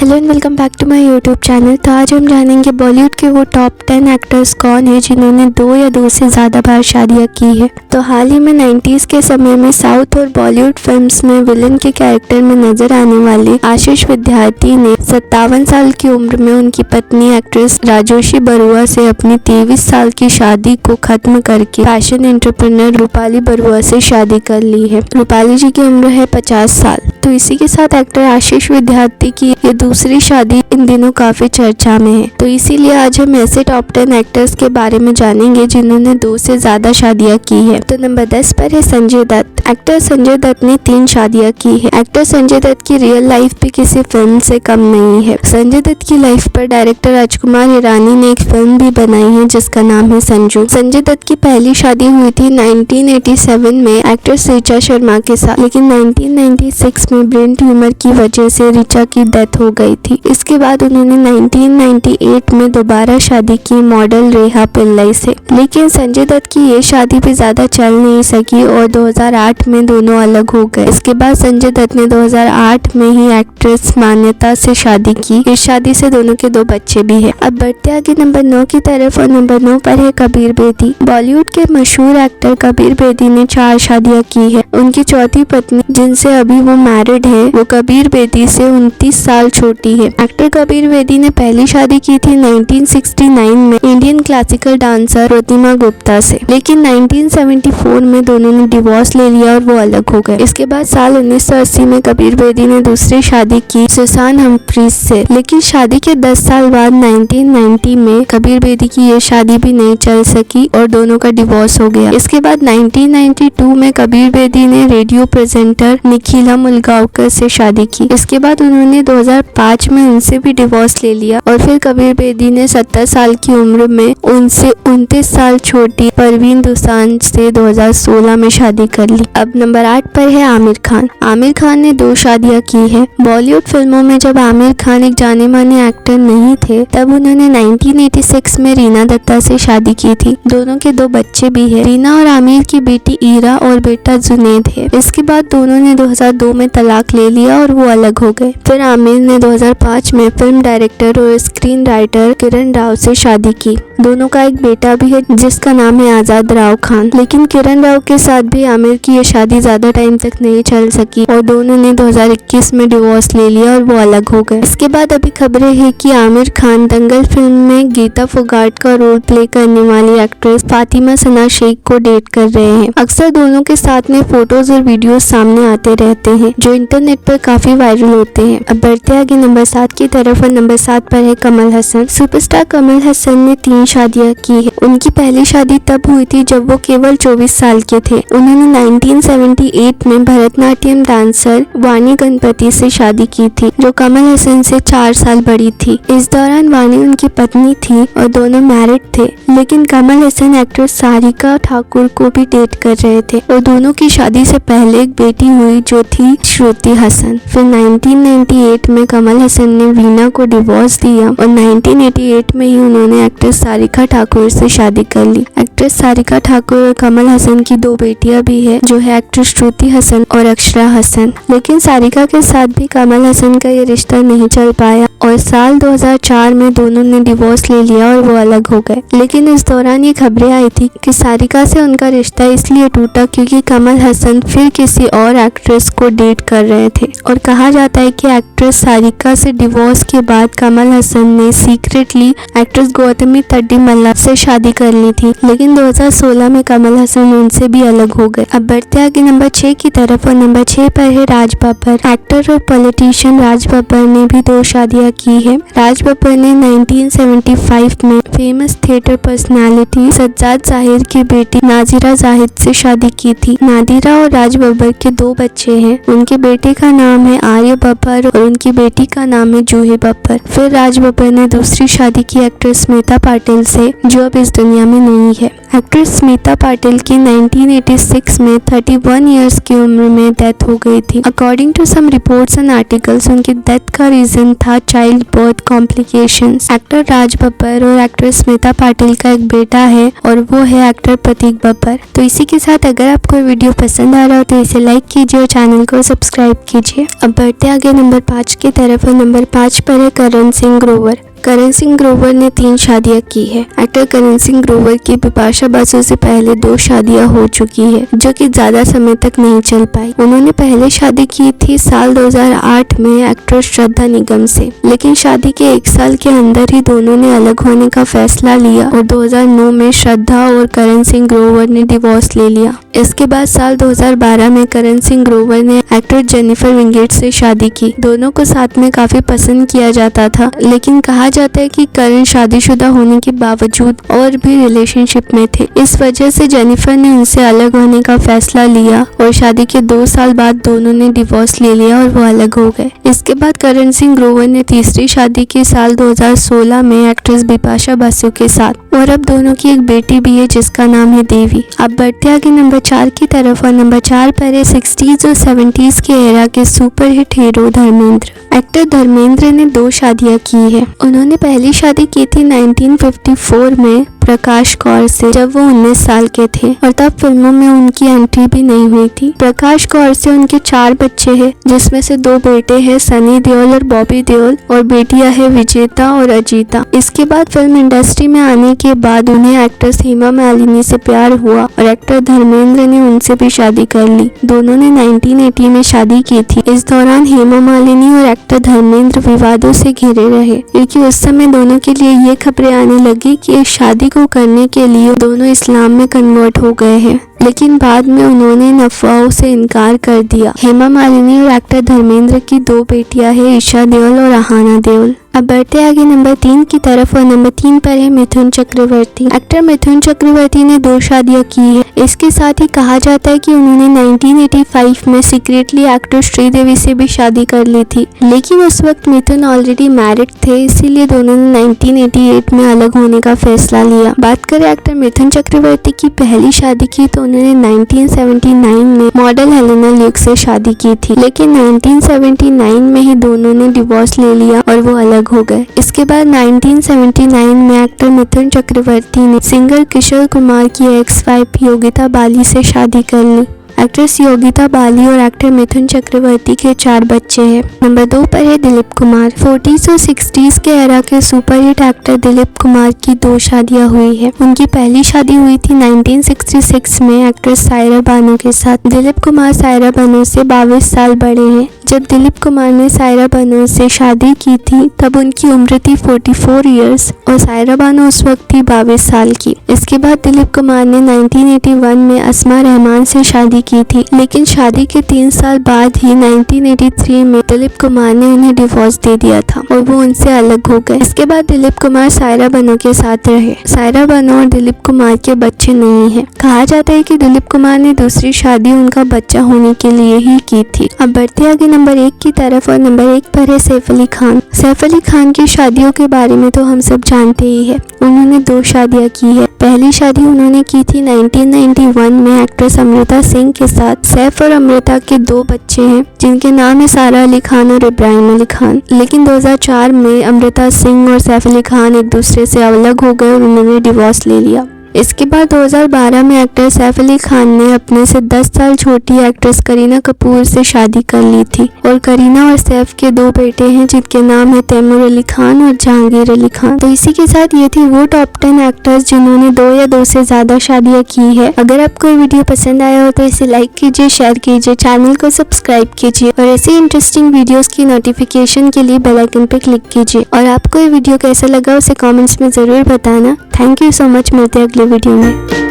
Hello and welcome back to my YouTube channel. तो आज हम जानेंगे बॉलीवुड के वो टॉप 10 एक्टर्स कौन है जिन्होंने 2 या 2 से ज़्यादा बार शादियाँ की है। तो हाल ही में 90s के समय में साउथ और बॉलीवुड फिल्म्स में विलन के कैरेक्टर में नजर आने वाले आशीष विद्यार्थी ने 57 साल की उम्र में उनकी पत्नी एक्ट्रेस राजोशी बरुआ से अपनी 23 साल की शादी को खत्म करके फैशन एंटरप्रेन्योर रूपाली बरुआ से शादी कर ली है। रूपाली जी की उम्र है 50 साल। तो इसी के साथ एक्टर आशीष विद्यार्थी की ये दूसरी शादी इन दिनों काफी चर्चा में है। तो इसीलिए आज हम ऐसे टॉप 10 एक्टर्स के बारे में जानेंगे जिन्होंने 2 से ज्यादा शादियां की है। तो नंबर 10 पर है संजय दत्त। एक्टर संजय दत्त ने 3 शादियां की है। एक्टर संजय दत्त की रियल लाइफ भी किसी फिल्म से कम नहीं है। संजय दत्त की लाइफ पर डायरेक्टर राजकुमार हिरानी ने एक फिल्म भी बनाई है जिसका नाम है संजू। संजय दत्त की पहली शादी हुई थी 1987 में एक्ट्रेस ऋचा शर्मा के साथ, लेकिन 1996 में ब्रेन ट्यूमर की वजह से ऋचा की डेथ हो गई थी। इसके बाद उन्होंने 1998 में दोबारा शादी की मॉडल रेहा पिल्लाई से, लेकिन संजय दत्त की ये शादी भी ज्यादा चल नहीं सकी और 2008 में दोनों अलग हो गए। इसके बाद संजय दत्त ने 2008 में ही एक्ट्रेस मान्यता से शादी की। इस शादी से दोनों के 2 बच्चे भी हैं। अब बढ़ते आगे नंबर 9 की तरफ और नंबर 9 पर है कबीर बेदी। बॉलीवुड के मशहूर एक्टर कबीर बेदी ने 4 शादियां की है। उनकी चौथी पत्नी जिनसे अभी वो मैरिड है वो कबीर बेदी से 29 साल छोटी है। एक्टर कबीर बेदी ने पहली शादी की थी 1969 में इंडियन क्लासिकल डांसर प्रतिमा गुप्ता से, लेकिन 1974 में दोनों ने डिवोर्स ले लिया और वो अलग हो गए। इसके बाद साल 1980 में कबीर बेदी ने दूसरी शादी की सुसान हम्फ्रीज से, लेकिन शादी के 10 साल बाद 1990 में कबीर बेदी की ये शादी भी नहीं चल सकी और दोनों का डिवोर्स हो गया। इसके बाद 1992 में कबीर बेदी ने रेडियो प्रेजेंटर निखिला मुलगांवकर से शादी की। इसके बाद उन्होंने 2005 में उनसे भी डिवोर्स ले लिया और फिर कबीर बेदी ने 70 साल की उम्र में उनसे 29 साल छोटी परवीन दोसांझ से 2016 में शादी कर ली। अब नंबर 8 पर है आमिर खान। आमिर खान ने 2 शादियां की है। बॉलीवुड फिल्मों में जब आमिर खान एक जाने माने एक्टर नहीं थे तब उन्होंने 1986 में रीना दत्ता से शादी की थी। दोनों के 2 बच्चे भी है। रीना और आमिर की बेटी ईरा और बेटा जुनेद है। इसके बाद दोनों ने 2002 में तलाक ले लिया और वो अलग हो गए। फिर आमिर ने 2005 में फिल्म डायरेक्टर और स्क्रीन राइटर किरण राव से शादी की। दोनों का एक बेटा भी है जिसका नाम है आजाद राव खान, लेकिन किरण राव के साथ भी आमिर की ये शादी ज्यादा टाइम तक नहीं चल सकी और दोनों ने 2021 में डिवोर्स ले लिया और वो अलग हो गए। इसके बाद अभी खबरें हैं कि आमिर खान दंगल फिल्म में गीता फोगाट का रोल प्ले करने वाली एक्ट्रेस फातिमा सना शेख को डेट कर रहे हैं। अक्सर दोनों के साथ में फोटोज और वीडियोस सामने आते रहते हैं जो इंटरनेट पर काफी वायरल होते हैं। अब बढ़ते आगे नंबर 7 की तरफ और नंबर 7 पर है कमल हसन। सुपरस्टार कमल हसन ने 3 शादियां की है। उनकी पहली शादी तब हुई थी जब वो केवल 24 साल के थे। उन्होंने 1978 में भरतनाट्यम डांसर वाणी गणपति से शादी की थी जो कमल हसन से 4 साल बड़ी थी। इस दौरान वाणी उनकी पत्नी थी और दोनों मैरिड थे, लेकिन कमल हसन एक्ट्रेस सारिका ठाकुर को भी डेट कर रहे थे और दोनों की शादी से पहले एक बेटी हुई जो थी श्रुति हसन। फिर 1998 में कमल हसन ने वीना को डिवोर्स दिया और 1988 में ही उन्होंने एक्ट्रेस सारिका ठाकुर से शादी कर ली। एक्ट्रेस सारिका ठाकुर और कमल हसन की 2 बेटियां भी है जो है एक्ट्रेस श्रुति हसन और अक्षरा हसन, लेकिन सारिका के साथ भी कमल हसन का ये रिश्ता नहीं चल पाया और साल 2004 में दोनों ने डिवोर्स ले लिया और वो अलग हो गए। लेकिन इस दौरान ये खबरें आई थी कि सारिका से उनका रिश्ता इसलिए टूटा क्योंकि कमल हसन फिर किसी और एक्ट्रेस को डेट कर रहे थे और कहा जाता है कि एक्ट्रेस सारिका से डिवोर्स के बाद कमल हसन ने सीक्रेटली एक्ट्रेस गौतमी तड्डीमल्ला से शादी कर ली थी, लेकिन 2016 में कमल हसन उनसे भी अलग हो गए। अब बढ़ते आगे नंबर 6 की तरफ और नंबर 6 पर है राज बब्बर। एक्टर और पॉलिटिशियन राज बब्बर ने भी 2 शादियां की है। राज बब्बर ने 1975 में फेमस थिएटर पर्सनालिटी सज्जाद जाहिर की बेटी नाजिरा जाहिद से शादी की थी। नादिरा और राज बब्बर के 2 बच्चे हैं। उनके बेटे का नाम है आर्य बब्बर और उनकी बेटी का नाम है जूही बब्बर। फिर राज बब्बर ने दूसरी शादी की एक्ट्रेस स्मिता पाटिल पाटिल से, जो अब इस दुनिया में नहीं है। एक्ट्रेस स्मिता पाटिल की 1986 में 31 इयर्स की उम्र में डेथ हो गई थी। According to some reports and articles, उनकी डेथ का रीजन था child birth complications. Actor Raj Babbar और एक्ट्रेस स्मिता पाटिल का एक बेटा है और वो है एक्टर प्रतीक बब्बर। तो इसी के साथ अगर आपको वीडियो पसंद आ रहा हो तो इसे लाइक कीजिए और चैनल को सब्सक्राइब कीजिए। अब बढ़ते आगे नंबर 5 की तरफ और नंबर 5 पर है करण सिंह ग्रोवर। करण सिंह ग्रोवर ने 3 शादियां की है। एक्टर करण सिंह ग्रोवर की बिपाशा बासु से पहले 2 शादियां हो चुकी है, जो कि ज्यादा समय तक नहीं चल पाई। उन्होंने पहले शादी की थी साल 2008 में एक्ट्रेस श्रद्धा निगम से, लेकिन शादी के 1 साल के अंदर ही दोनों ने अलग होने का फैसला लिया और 2009 में श्रद्धा और करण सिंह ग्रोवर ने डिवोर्स ले लिया। इसके बाद साल 2012 में करण सिंह ग्रोवर ने एक्टर जेनिफर विंगेट से शादी की। दोनों को साथ में काफी पसंद किया जाता था, लेकिन कहा जाता है कि करण शादीशुदा होने के बावजूद और भी रिलेशनशिप में थे। इस वजह से जेनिफर ने उनसे अलग होने का फैसला लिया और शादी के 2 साल बाद दोनों ने डिवोर्स ले लिया और वो अलग हो गए। इसके बाद करण सिंह ग्रोवर ने तीसरी शादी की साल 2016 में एक्ट्रेस बिपाशा बासु के साथ, और अब दोनों की एक बेटी भी है जिसका नाम है देवी। अब बढ़ते आगे नंबर 4 की तरफ और नंबर 4 पर है 60s और 70s के एरा के superhit hero Dharmendra. Actor Dharmendra ने 2 शादियां की है। उन्होंने पहली शादी की थी 1954 में प्रकाश कौर से, जब वो 19 साल के थे, और तब फिल्मों में उनकी एंट्री भी नहीं हुई थी। प्रकाश कौर से उनके 4 बच्चे हैं, जिसमें से 2 बेटे हैं सनी देओल और बॉबी देओल, और बेटियां हैं विजेता और अजीता। इसके बाद फिल्म इंडस्ट्री में आने के बाद उन्हें एक्ट्रेस हेमा मालिनी से प्यार हुआ और एक्टर धर्मेंद्र ने उनसे भी शादी कर ली। दोनों ने 1980 में शादी की थी। इस दौरान हेमा मालिनी और एक्टर धर्मेंद्र विवादों से घिरे रहे, क्योंकि उस समय दोनों के लिए ये खबरें आने लगी कि इस शादी को करने के लिए दोनों इस्लाम में कन्वर्ट हो गए हैं, लेकिन बाद में उन्होंने इन अफवाहों से इनकार कर दिया। हेमा मालिनी और एक्टर धर्मेंद्र की 2 बेटियां हैं, ईशा देओल और आहाना देओल। अब बढ़ते आगे नंबर 3 की तरफ और नंबर 3 पर है मिथुन चक्रवर्ती। एक्टर मिथुन चक्रवर्ती ने 2 शादियां की है। इसके साथ ही कहा जाता है कि उन्होंने 1985 में सीक्रेटली एक्टर श्रीदेवी से भी शादी कर ली थी, लेकिन उस वक्त मिथुन ऑलरेडी मैरिड थे, इसीलिए दोनों ने 1988 में अलग होने का फैसला लिया। बात करें एक्टर मिथुन चक्रवर्ती की पहली शादी की तो उन्होंने 1979 में मॉडल हेलेना ल्यूक से शादी की थी, लेकिन 1979 में ही दोनों ने डिवोर्स ले लिया और वो अलग हो गए। इसके बाद 1979 में एक्टर मिथुन चक्रवर्ती ने सिंगर किशोर कुमार की एक्स वाइफ योगिता बाली से शादी कर ली। एक्ट्रेस योगिता बाली और एक्टर मिथुन चक्रवर्ती के 4 बच्चे हैं। नंबर 2 पर है दिलीप कुमार। 40s और 60s के एरा के सुपरहिट एक्टर दिलीप कुमार की 2 शादियां हुई है। उनकी पहली शादी हुई थी 1966 में एक्ट्रेस सायरा बानो के साथ। दिलीप कुमार सायरा बानो से 22 साल बड़े हैं। जब दिलीप कुमार ने सायरा बानो से शादी की थी तब उनकी उम्र थी 44 इयर्स और सायरा बानो उस वक्त थी 22 साल की। इसके बाद दिलीप कुमार ने 1981 में अस्मा रहमान से शादी की थी, लेकिन शादी के 3 साल बाद ही 1983 में दिलीप कुमार ने उन्हें डिवोर्स दे दिया था और वो उनसे अलग हो गए। इसके बाद दिलीप कुमार सायरा बानो के साथ रहे। सायरा बानो और दिलीप कुमार के बच्चे नहीं है। कहा जाता है कि दिलीप कुमार ने दूसरी शादी उनका बच्चा होने के लिए ही की थी। अब बढ़ते आगे नंबर 1 की तरफ और नंबर 1 पर है सैफ अली खान। सैफ अली खान की शादियों के बारे में तो हम सब जानते ही है। उन्होंने 2 शादियां की है। पहली शादी उन्होंने की थी 1991 में एक्ट्रेस अमृता सिंह के साथ। सैफ और अमृता के 2 बच्चे हैं, जिनके नाम है सारा अली खान और इब्राहिम अली खान। लेकिन 2004 में अमृता सिंह और सैफ अली खान एक दूसरे से अलग हो गए और उन्होंने डिवोर्स ले लिया। इसके बाद 2012 में एक्टर सैफ अली खान ने अपने से 10 साल छोटी एक्ट्रेस करीना कपूर से शादी कर ली थी और करीना और सैफ के 2 बेटे हैं, जिनके नाम है तैमूर अली खान और जहांगीर अली खान। तो इसी के साथ ये थी वो टॉप 10 एक्टर्स जिन्होंने 2 या 2 से ज्यादा शादियां की है। अगर आपको ये वीडियो पसंद आया हो तो इसे लाइक कीजिए, शेयर कीजिए, चैनल को सब्सक्राइब कीजिए और ऐसी इंटरेस्टिंग वीडियोस की नोटिफिकेशन के लिए बेल आइकन पे क्लिक कीजिए। और आपको ये वीडियो कैसा लगा उसे कमेंट्स में जरूर बताना। Thank you so much. मिलते हैं अगले वीडियो में।